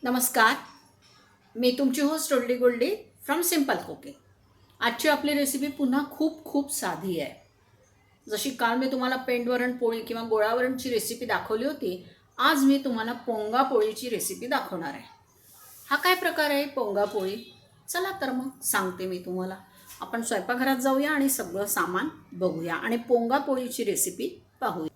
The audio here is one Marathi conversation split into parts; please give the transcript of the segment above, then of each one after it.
नमस्कार. मी तुमची host Goldie Goldie from simple cooking. आजची आपली रेसिपी पुन्हा खूप खूप साधी आहे. जशी काल मी तुम्हाला पेंडवरण पोळी किंवा गोळावरणची रेसिपी दाखवली होती, आज मी तुम्हाला पोंगा पोळीची रेसिपी दाखवणार आहे. हा काय प्रकार आहे पोंगा पोळी? चला तर मग सांगते मी तुम्हाला. आपण स्वयंपाकघरात जाऊया आणि सगळं सामान बघूया आणि पोंगा पोळीची रेसिपी पाहूया.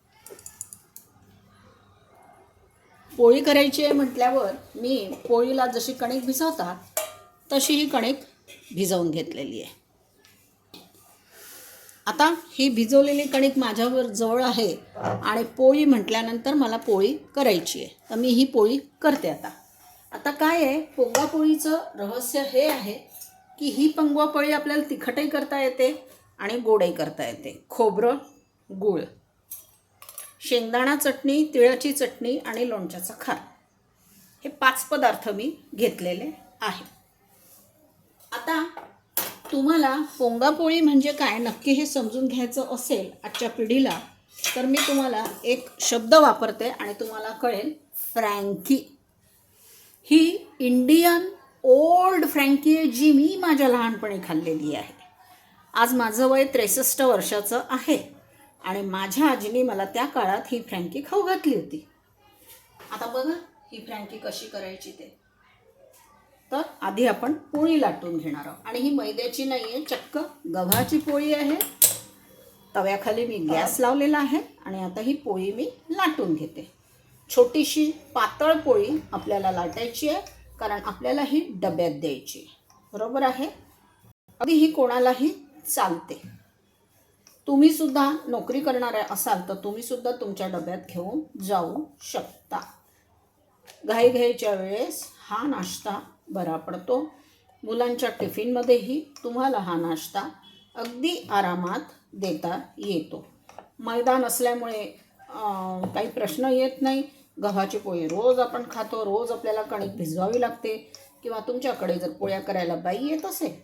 पोळी करायची आहे म्हटल्यावर मी पोळीला जशी कणिक भिजवतात तशी ही कणिक भिजवून घेतलेली आहे. आता ही भिजवलेली कणिक माझ्यावर जवळ आहे आणि पोळी म्हटल्यानंतर मला पोळी करायची आहे, तर मी ही पोळी करते. आता काय आहे, पोंगा पोळीचं रहस्य हे आहे की ही पोंगा पोळी आपल्याला तिखटही करता येते आणि गोडही करता येते. खोबरं, गूळ, शेंगदाणा चटणी, तिळाची चटणी आणि लोणच्याचा खार, हे 5 पदार्थ मी घेतलेले आहे. आता तुम्हाला पोंगा पोळी म्हणजे काय नक्की हे समजून घ्यायचं असेल आजच्या पिढीला, तर मी तुम्हाला एक शब्द वापरते आणि तुम्हाला कळेल, फ्रँकी. ही इंडियन ओल्ड फ्रँकी आहे, जी मी माझ्या लहानपणी खाल्लेली आहे. आज माझं वय 63 वर्षाचं आहे आणि माझ्या आजीने मला त्या काळात ही फ्रँकी खाऊ घातली होती. आता बघा ही फ्रँकी कशी करायची ते. तर आधी आपण पोळी लाटून घेणार आहोत आणि ही मैद्याची नाही आहे, चक्क गव्हाची पोळी आहे. तव्याखाली मी गॅस लावलेला आहे आणि आता ही पोळी मी लाटून घेते. छोटीशी पातळ पोळी आपल्याला लाटायची आहे, कारण आपल्याला ही डब्यात द्यायची, बरोबर आहे. अगदी ही कोणालाही चालते. तुम्हीसुद्धा नोकरी करणारे असाल तर तुम्हीसुद्धा तुमच्या डब्यात घेऊन जाऊ शकता. घाईघाईच्या वेळेस हा नाश्ता बरा पडतो. मुलांच्या टिफिनमध्येही तुम्हाला हा नाश्ता अगदी आरामात देता येतो. मैदा नसल्यामुळे काही प्रश्न येत नाही. गव्हाची पोळी रोज आपण खातो, रोज आपल्याला कणिक भिजवावी लागते. किंवा तुमच्याकडे जर पोळ्या करायला बाई येत असेल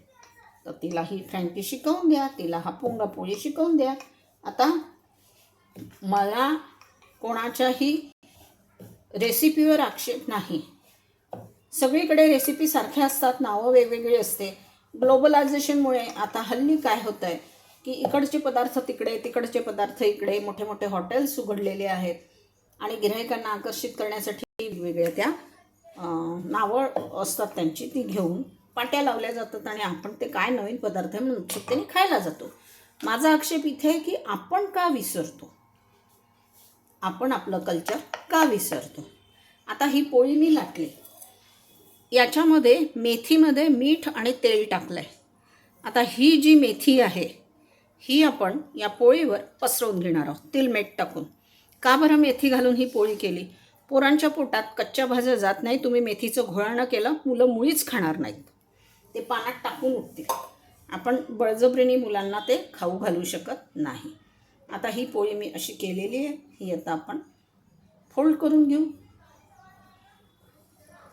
तर तिला ही फ्रँकी शिकवून द्या, तिला हा पोंगा पोळी शिकवून द्या. आता मला कोणाच्याही रेसिपीवर आक्षेप नाही. सगळीकडे रेसिपी सारख्या असतात, नावं वेगवेगळी असते. ग्लोबलायझेशनमुळे आता हल्ली काय होतं आहे की इकडचे पदार्थ तिकडे, तिकडचे पदार्थ इकडे, मोठे मोठे हॉटेल्स उघडलेले आहेत आणि गिऱ्हाईकांना आकर्षित करण्यासाठी वेगवेगळ्या त्या नावं असतात त्यांची, ती घेऊन पाट्या लावल्या जातात आणि आपण ते काय नवीन पदार्थ म्हणून उत्सुकतेने खायला जातो. माझा आक्षेप इथे आहे की आपण का विसरतो, आपण आपलं कल्चर का विसरतो. आता ही पोळी मी लाटली, याच्यामध्ये मेथीमध्ये मीठ आणि तेल टाकलं आहे. आता ही जी मेथी आहे ही आपण या पोळीवर पसरवून घेणार आहोत, तेल मीठ टाकून. का बरं मेथी घालून ही पोळी केली? पोरांच्या पोटात कच्च्या भाज्या जात नाही. तुम्ही मेथीचं घोळाणं केलं, मुलं मुळीच खाणार नाहीत, ते पाण्यात टाकून उठतील. आपण बळजबरीने मुलांना ते खाऊ घालू शकत नाही. आता ही पोळी मी अशी केलेली आहे, ही आता आपण फोल्ड करून घेऊ.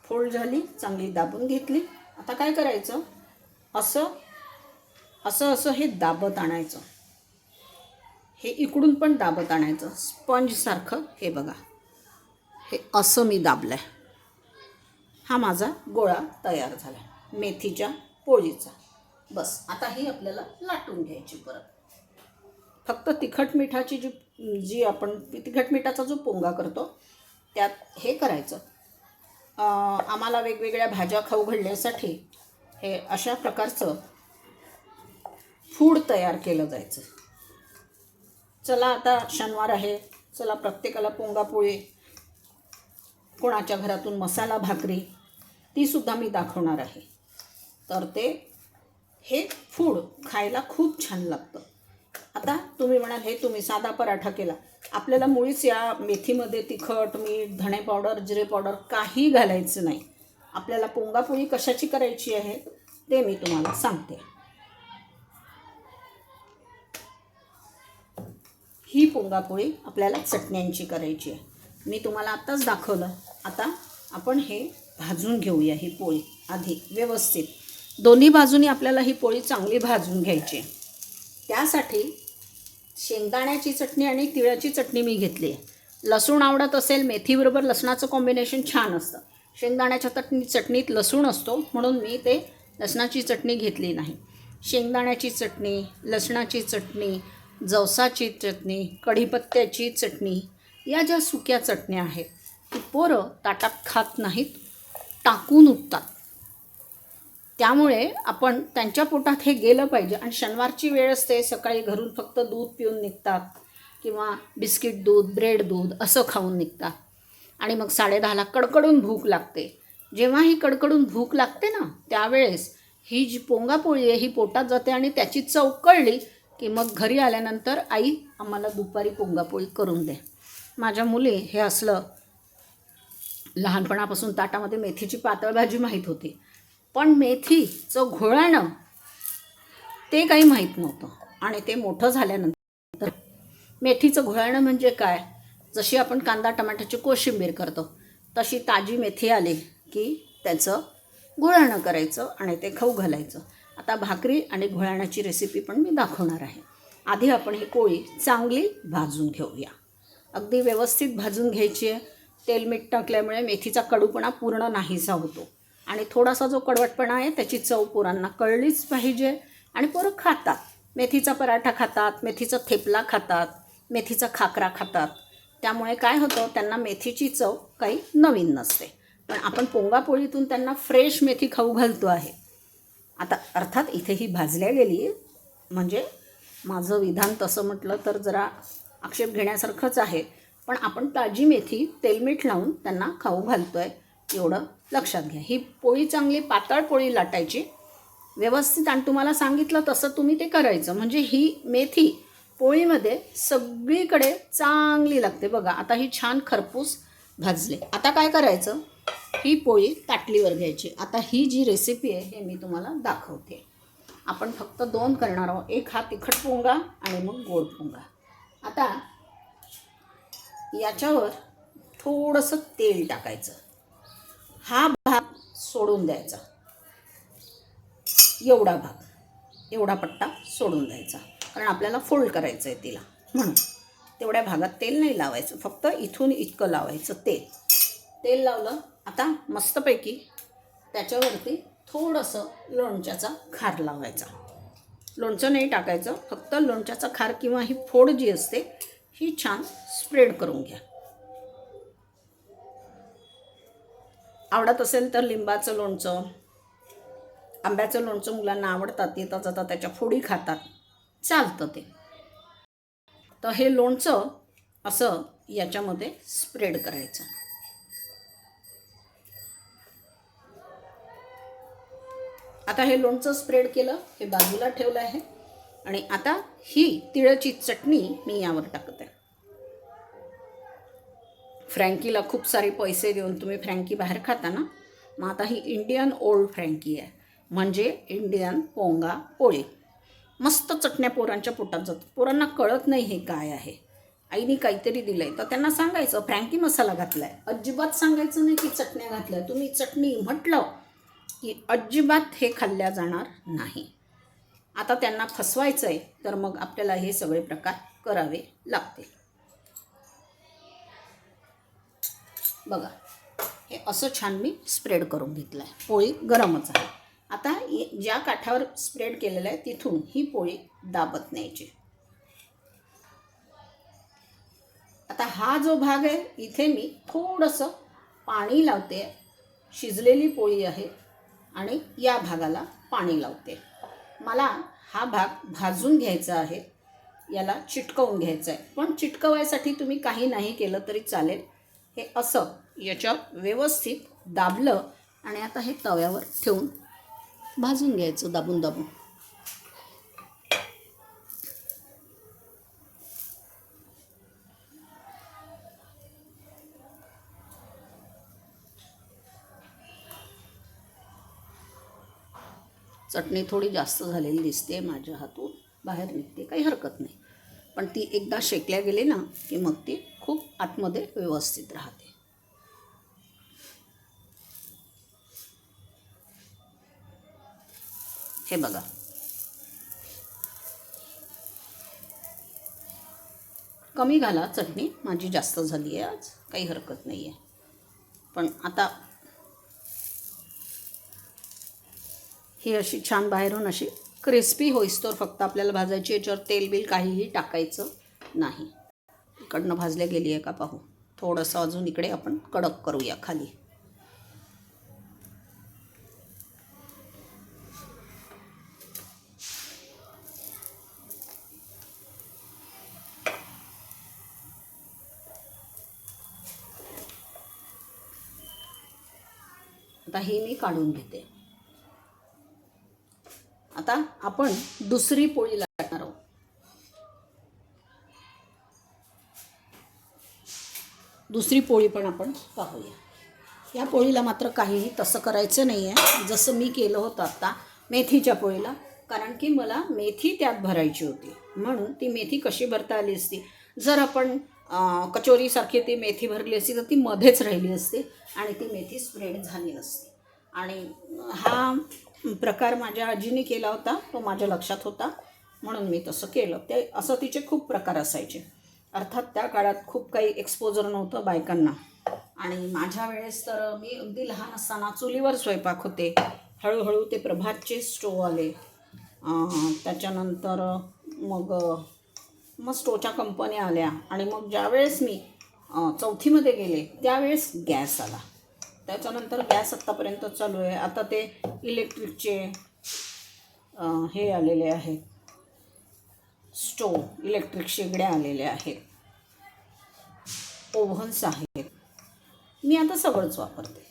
फोल्ड झाली, चांगली दाबून घेतली. आता काय करायचं, असं असं असं हे दाबत आणायचं. हे इकडून पण दाबत आणायचं स्पंजसारखं. हे बघा, हे असं मी दाबलं आहे. हा माझा गोळा तयार झाला मेथीच्या पोळीचा. बस आता ही आपल्याला लाटून घ्यायची परत. फक्त तिखट मिठाची जी आपण तिखट मिठाचा जो पोंगा करतो त्यात हे करायचं. आम्हाला वेगवेगळ्या भाज्या खाऊ घालण्यासाठी हे अशा प्रकारचं फूड तयार केलं जायचं. चला आता शनिवार आहे, चला प्रत्येकाला पोंगा पोळी, कोणाच्या घरातून मसाला भाकरी, तीसुद्धा मी दाखवणार आहे. तर ते हे फूड खायला खूप छान लागतं. आता तुम्ही म्हणाल हे तुम्ही साधा पराठा केला. आपल्याला मुळीच या मेथीमध्ये तिखट, मीठ, धणे पावडर, जिरे पावडर काही घालायचं नाही. आपल्याला पोंगा पोळी कशाची करायची आहे ते मी तुम्हाला सांगते. ही पोंगा पोळी आपल्याला चटण्यांची करायची आहे. मी तुम्हाला आत्ताच दाखवलं. आता आपण हे भाजून घेऊया ही पोळी आधी व्यवस्थित. दोन्ही बाजूनी आपल्याला ही पोळी चांगली भाजून घ्यायची आहे. त्यासाठी शेंगदाण्याची चटणी आणि तिळाची चटणी मी घेतली आहे. लसूण आवडत असेल, मेथीबरोबर लसणाचं कॉम्बिनेशन छान असतं. शेंगदाण्याच्या चटणीत लसूण असतो म्हणून मी ते लसणाची चटणी घेतली नाही. शेंगदाण्याची चटणी, लसणाची चटणी, जवसाची चटणी, कढीपत्त्याची चटणी, या ज्या सुक्या चटण्या आहेत ती पोरं ताटात खात नाहीत, टाकून उपतात. त्यामुळे आपण त्यांच्या पोटात हे गेलं पाहिजे. आणि शनिवारची वेळ असते, सकाळी घरून फक्त दूध पिऊन निघतात किंवा बिस्किट दूध, ब्रेड दूध असं खाऊन निघतात. आणि मग 10:30ला कडकडून भूक लागते. जेव्हा ही कडकडून भूक लागते ना, त्यावेळेस ही जी पोंगापोळी आहे ही पोटात जाते आणि त्याची चव कळली की मग घरी आल्यानंतर आई आम्हाला दुपारी पोंगापोळी करून दे. माझ्या मुली हे असलं लहानपणापासून ताटामध्ये मेथीची पातळ भाजी माहीत होती, पण मेथीचं घोळाणं ते काही माहीत नव्हतं. आणि ते मोठं झाल्यानंतर मेथीचं घोळाणं म्हणजे काय, जशी आपण कांदा टमाट्याची कोशिंबीर करतो तशी ताजी मेथी आली की त्याचं घोळाणं करायचं आणि ते खाऊ घालायचं. आता भाकरी आणि घोळाण्याची रेसिपी पण मी दाखवणार आहे. आधी आपण ही पोळी चांगली भाजून घेऊया. अगदी व्यवस्थित भाजून घ्यायची आहे. तेल मीठ टाकल्यामुळे मेथीचा कडूपणा पूर्ण नाहीसा होतो आणि थोडासा जो कडवटपणा आहे त्याची चव पोरांना कळलीच पाहिजे. आणि पोरं खातात, मेथीचा पराठा खातात, मेथीचा थेपला खातात, मेथीचा खाकरा खातात. त्यामुळे काय होतं, त्यांना मेथीची चव काही नवीन नसते. पण आपण पोंगापोळीतून त्यांना फ्रेश मेथी खाऊ घालतो आहे. आता अर्थात इथे ही भाजल्या गेली आहे, म्हणजे माझं विधान तसं म्हटलं तर जरा आक्षेप घेण्यासारखंच आहे. पण आपण ताजी मेथी तेलमीठ लावून त्यांना खाऊ घालतो आहे, एवढं लक्षात घ्या. ही पोळी चांगली पातळ पोळी लाटायची व्यवस्थित, आणि तुम्हाला सांगितलं तसं तुम्ही ते करायचं, म्हणजे ही मेथी पोळीमध्ये सगळीकडे चांगली लागते. बघा आता ही छान खरपूस भाजले. आता काय करायचं, ही पोळी ताटलीवर घ्यायची. आता ही जी रेसिपी आहे हे मी तुम्हाला दाखवते. आपण फक्त 2 करणार आहोत, एक हा तिखट पोंगा आणि मग गोड पोंगा. आता याच्यावर थोडंसं तेल टाकायचं, हा भाग सोडून द्यायचा, एवढा पट्टा सोडून द्यायचा, कारण आपल्याला फोल्ड करायचं आहे तिला, म्हणून तेवढ्या भागात तेल नाही लावायचं, फक्त इथून इतकं लावायचं तेल लावलं. आता मस्तपैकी त्याच्यावरती थोडंसं लोणच्याचा खार लावायचा. लोणचं नाही टाकायचं, फक्त लोणच्याचा खार किंवा ही फोड जी असते ही छान स्प्रेड करून घ्या. आवडत असेल तर लिंबाचं लोणचं, आंब्याचं लोणचं मुलांना आवडतात, येता जाता त्याच्या फोडी खातात, चालतं ते. तर हे लोणचं असं याच्यामध्ये स्प्रेड करायचं. आता हे लोणचं स्प्रेड केलं, हे बाजूला ठेवलं आहे. आणि आता ही तिळाची चटणी मी यावर टाकते. फ्रँकीला खूप सारे पैसे देऊन तुम्ही फ्रँकी बाहेर खाता ना, मग आता ही इंडियन ओल्ड फ्रँकी आहे, म्हणजे इंडियन पोंगा पोळी. मस्त चटण्या पोरांच्या पोटात जातात. पोरांना कळत नाही हे काय आहे, आईने काहीतरी दिलं आहे तर त्यांना सांगायचं फ्रँकी मसाला घातला आहे. अजिबात सांगायचं नाही की चटण्या घातल्या. तुम्ही चटणी म्हटलं की अजिबात हे खाल्ल्या जाणार नाही. आता त्यांना फसवायचं आहे तर मग आपल्याला हे सगळे प्रकार करावे लागतील. बघा हे असं छान मी स्प्रेड करून घेतलं आहे. पोळी गरमच आहे. आता ज्या काठावर स्प्रेड केलेलं आहे तिथून ही पोळी दाबत न्यायची. आता हा जो भाग आहे इथे मी थोडंसं पाणी लावते. शिजलेली पोळी आहे आणि या भागाला पाणी लावते. मला हा भाग भाजून घ्यायचा आहे, याला चिटकवून घ्यायचं आहे. पण चिटकवायसाठी तुम्ही काही नाही केलं तरी चालेल. हे असं याच्यावर व्यवस्थित दाबलं आणि आता हे तव्यावर ठेवून भाजून घ्यायचं दाबून दाबून. चटणी थोडी जास्त झालेली दिसते, माझ्या हातून बाहेर निघते, काही हरकत नाही. पण ती एकदा शेकल्या गेली ना की मग ती खूप आतमध्ये व्यवस्थित राहते. हे बघा कमी घाला चटणी, माझी जास्त झाली आहे आज, काही हरकत नाही आहे. पण आता ही अशी छान बाहेरून अशी क्रिस्पी होईस्तोवर फक्त आपल्याला भाजायची, याच्यावर तेल बिल काहीही टाकायचं नाही. इकडनं भाजल्या गेली आहे का पाहू. थोडंसं अजून इकडे आपण कडक करूया खाली. आता ही मी काढून घेते. आता आपण दुसरी पोळी लाटणार आहोत. दुसरी पोळी पण आपण पाहूया. या पोळीला मात्र काहीही तसं करायचं नाही आहे जसं मी केलं होतं आत्ता मेथीच्या पोळीला, कारण की मला मेथी त्यात भरायची होती. म्हणून ती मेथी कशी भरता आली असती, जर आपण कचोरीसारखी ती मेथी भरली असती तर ती मध्येच राहिली असते आणि ती मेथी स्प्रेड झाली नसती. आणि हा प्रकार माझ्या आजीने केला होता, तो माझ्या लक्षात होता म्हणून मी तसं केलं. ते असं तिचे खूप प्रकार असायचे. अर्थात त्या काळात खूप काही एक्सपोजर नव्हतं बायकांना. आणि माझ्या वेळेस तर मी अगदी लहान असताना चुलीवर स्वयंपाक होते. हळूहळू ते प्रभातचे स्टोव आले. त्याच्यानंतर मग स्टोवच्या कंपन्या आल्या. आणि मग ज्यावेळेस मी चौथीमध्ये गेले त्यावेळेस गॅस आला. त्याच्यानंतर गॅस आत्तापर्यंत चालू आहे. आता ते इलेक्ट्रिकचे हे आलेले आहेत, स्टोव, इलेक्ट्रिक शेगड्या आलेल्या आहेत, ओव्हन्स आहेत. मी आता सगळंच वापरते,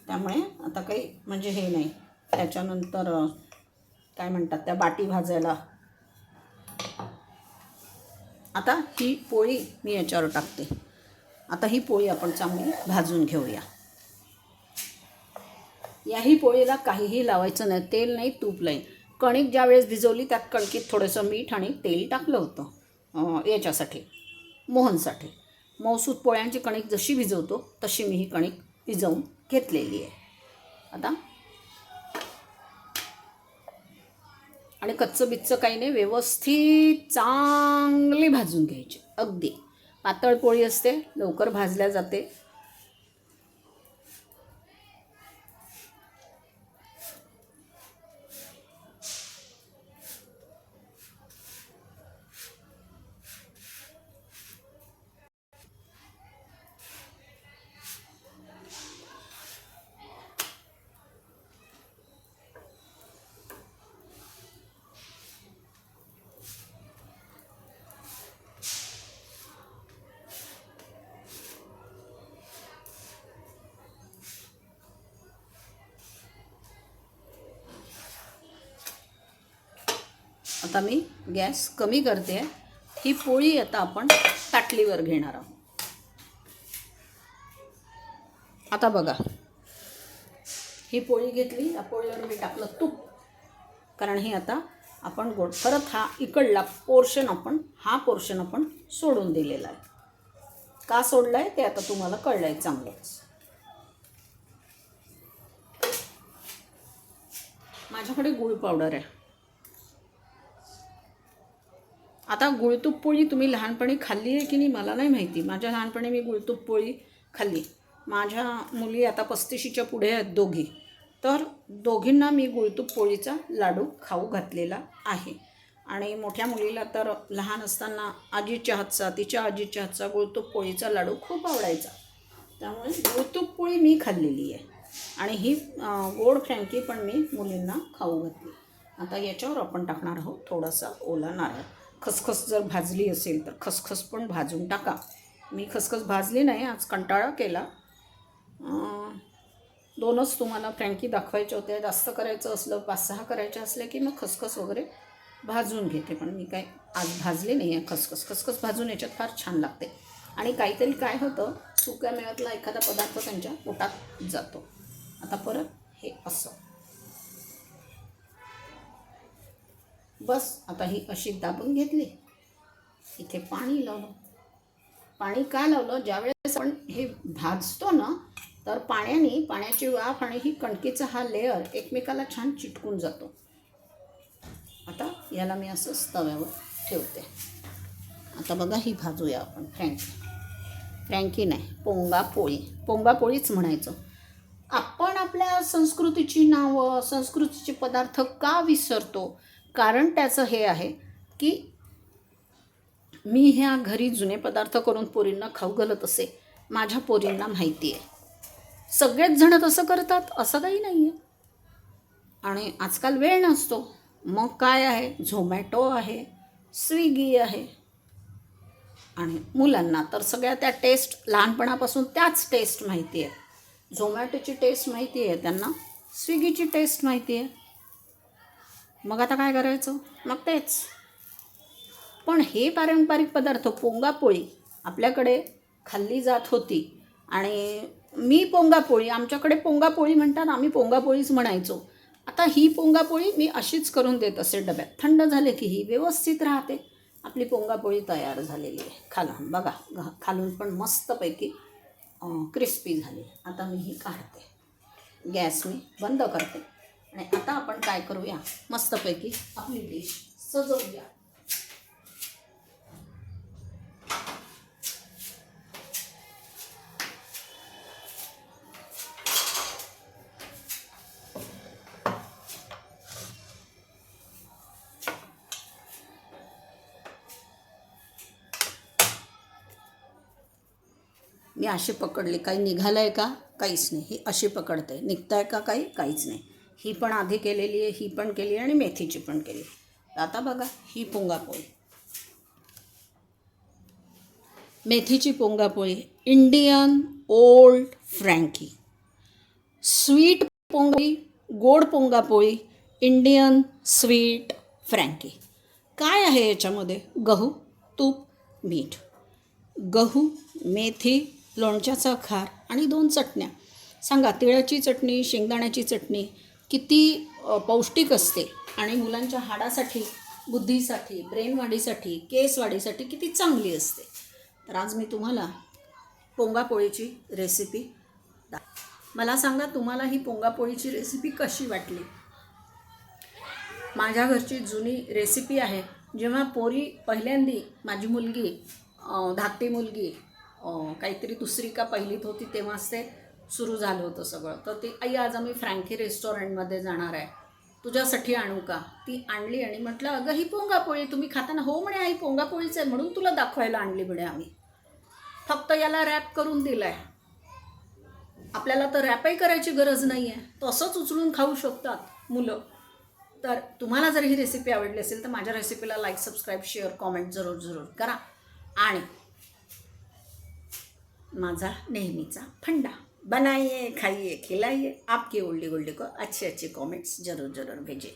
त्यामुळे आता काही म्हणजे हे नाही. त्याच्यानंतर काय म्हणतात त्या बाटी भाजायला. आता ही पोळी मी याच्यावर टाकते. आता ही पोळी आपण चांगली भाजून घेऊया. याही पोळीला काहीही लावायचं नाही, तेल नाही, तूप नाही. कणिक ज्या वेळेस भिजवली त्यात कणकीत थोडंसं मीठ आणि तेल टाकलं होतं याच्यासाठी, मोहनसाठी. मौसूद पोळ्यांची कणिक जशी भिजवतो तशी मी ही कणिक भिजवून घेतलेली आहे आता. आणि कच्चं बिच्चं काही नाही, व्यवस्थित चांगली भाजून घ्यायची. अगदी पातळ पोळी असते, लवकर भाजल्या जाते. आता मी गॅस कमी करते. ही पोळी आता आपण ताटलीवर घेणार आहोत. आता बघा, ही पोळी घेतली, या पोळीवर मी टाकलं तूप, कारण ही आता आपण गोड परत हा इकडला पोर्शन हा पोर्शन आपण सोडून दिलेला आहे. का सोडला आहे ते आता तुम्हाला कळलं आहे चांगलंच. माझ्याकडे गूळ पावडर आहे. आता गुळतूप पोळी तुम्ही लहानपणी खाल्ली आहे की नाही मला नाही माहिती. माझ्या लहानपणी मी गुळतूप पोळी खाल्ली. माझ्या मुली आता 35च्या पुढे आहेत दोघी, तर दोघींना मी गुळतूप पोळीचा लाडू खाऊ घातलेला आहे. आणि मोठ्या मुलीला तर लहान असताना तिच्या आजीच्या हातचा गुळतूप पोळीचा लाडू खूप आवडायचा. त्यामुळे गुळतूप पोळी मी खाल्लेली आहे. आणि ही गोड फ्रँकी पण मी मुलींना खाऊ घातली. आता याच्यावर आपण टाकणार आहोत थोडासा ओला नारळ. खसखस जर भाजली असेल तर खसखस पण भाजून टाका. मी खसखस भाजली नाही, आज कंटाळा केला. 2च तुम्हाला फ्रँकी दाखवायच्या होत्या. जास्त करायचं असलं 5-6 करायच्या असल्या की मग खसखस वगैरे भाजून घेते. पण मी काय आज भाजली नाही आहे खसखस भाजून याच्यात फार छान लागते. आणि काहीतरी काय होतं, सुक्या मेव्यातला एखादा पदार्थ त्यांच्या पोटात जातो. आता परत हे असं बस. आता ही अशी दाबून घेतली. इथे पाणी लावलं. पाणी का लावलं, ज्यावेळेस आपण हे भाजतो ना तर पाण्याची वाफ आणि ही कणकीचा हा लेअर एकमेकाला छान चिटकून जातो. आता याला मी असं तव्यावर ठेवते. आता बघा ही भाजूया आपण. फ्रँकी नाही, पोंगा पोळीच म्हणायचं. आपण आपल्या संस्कृतीची नावं, संस्कृतीचे पदार्थ का विसरतो? कारण त्याचं हे आहे की मी ह्या घरी जुने पदार्थ करून पोरींना खाऊ घालत असे. माझ्या पोरींना माहिती आहे. सगळेच जण तसं करतात असं काही नाही आहे. आणि आजकाल वेळ नसतो. मग काय आहे? झोमॅटो आहे, स्विगी आहे. आणि मुलांना तर सगळ्या त्या टेस्ट लहानपणापासून त्याच टेस्ट माहिती आहे. झोमॅटोची टेस्ट माहिती आहे त्यांना, स्विगीची टेस्ट माहिती आहे. मग आता काय करायचं? मग तेच. पण हे पारंपरिक पदार्थ पोंगापोळी आपल्याकडे खाल्ली जात होती. आणि मी पोंगापोळी, आमच्याकडे पोंगापोळी म्हणतात, आम्ही पोंगापोळीच म्हणायचो. आता ही पोंगापोळी मी अशीच करून देत असे डब्यात. थंड झाले की ही व्यवस्थित राहते. आपली पोंगापोळी तयार झालेली आहे. खालून बघा, खालून पण मस्तपैकी क्रिस्पी झाली. आता मी ही काढते, गॅस मी बंद करते. आणि आता आपण काय करूया, मस्तपैकी आपली डिश सजवूया. मी अशी पकडली, काही निघालं आहे का? काहीच नाही. ही अशी पकडते, निघतं आहे का काही? काहीच नाही. ही पण आधी केलेली आहे, ही पण केली आणि मेथीची पण केली. आता बघा ही पोंगापोळी, मेथीची पोंगापोळी, इंडियन ओल्ड फ्रँकी. स्वीट पोंगापोळी, गोड पोंगापोळी, इंडियन स्वीट फ्रँकी. काय आहे याच्यामध्ये? गहू, तूप, मीठ. गहू, मेथी, लोणच्याचा खार आणि 2 चटण्या. सांगा, तिळाची चटणी, शेंगदाण्याची चटणी किती पौष्टिक असते आणि मुलांच्या हाडासाठी, बुद्धीसाठी, ब्रेनवाढीसाठी, केसवाढीसाठी किती चांगली असते. तर आज मी तुम्हाला पोंगापोळीची रेसिपी मला सांगा, तुम्हाला ही पोंगापोळीची रेसिपी कशी वाटली? माझ्या घरची जुनी रेसिपी आहे. जेव्हा पोरी पहिल्यांदी, माझी मुलगी धाकटी मुलगी काहीतरी 2री का 1लीत होती, तेव्हाच ते सुरू झालं होतं सगळं. तर ती, आई आज आम्ही फ्रँकी रेस्टॉरंटमध्ये जाणार आहे, तुझ्यासाठी आणू का? ती आणली आणि म्हटलं, अगं ही पोंगापोळी तुम्ही खाताना? हो म्हणे आई, पोंगापोळीच आहे म्हणून तुला दाखवायला आणली म्हणे आम्ही. फक्त याला रॅप करून दिलं आहे. आपल्याला तर रॅपही करायची गरज नाही आहे, तसंच उचलून खाऊ शकतात मुलं. तर तुम्हाला जर ही रेसिपी आवडली असेल तर माझ्या रेसिपीला लाईक, सबस्क्राईब, शेअर, कॉमेंट जरूर करा. आणि माझा नेहमीचा फंडा, बनाइए, खाइए, खिलाइए, आपकी ओल्डी गोल्डी को अच्छे कॉमेंट्स जरूर भेजिए.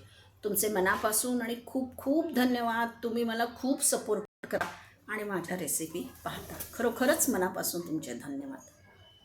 तुमचे मनापासून आणि खूप खूप धन्यवाद. तुम्ही मला खूप सपोर्ट करा आणि माझ्या रेसिपी पाहता. खरोखरच मनापासून तुमचे धन्यवाद.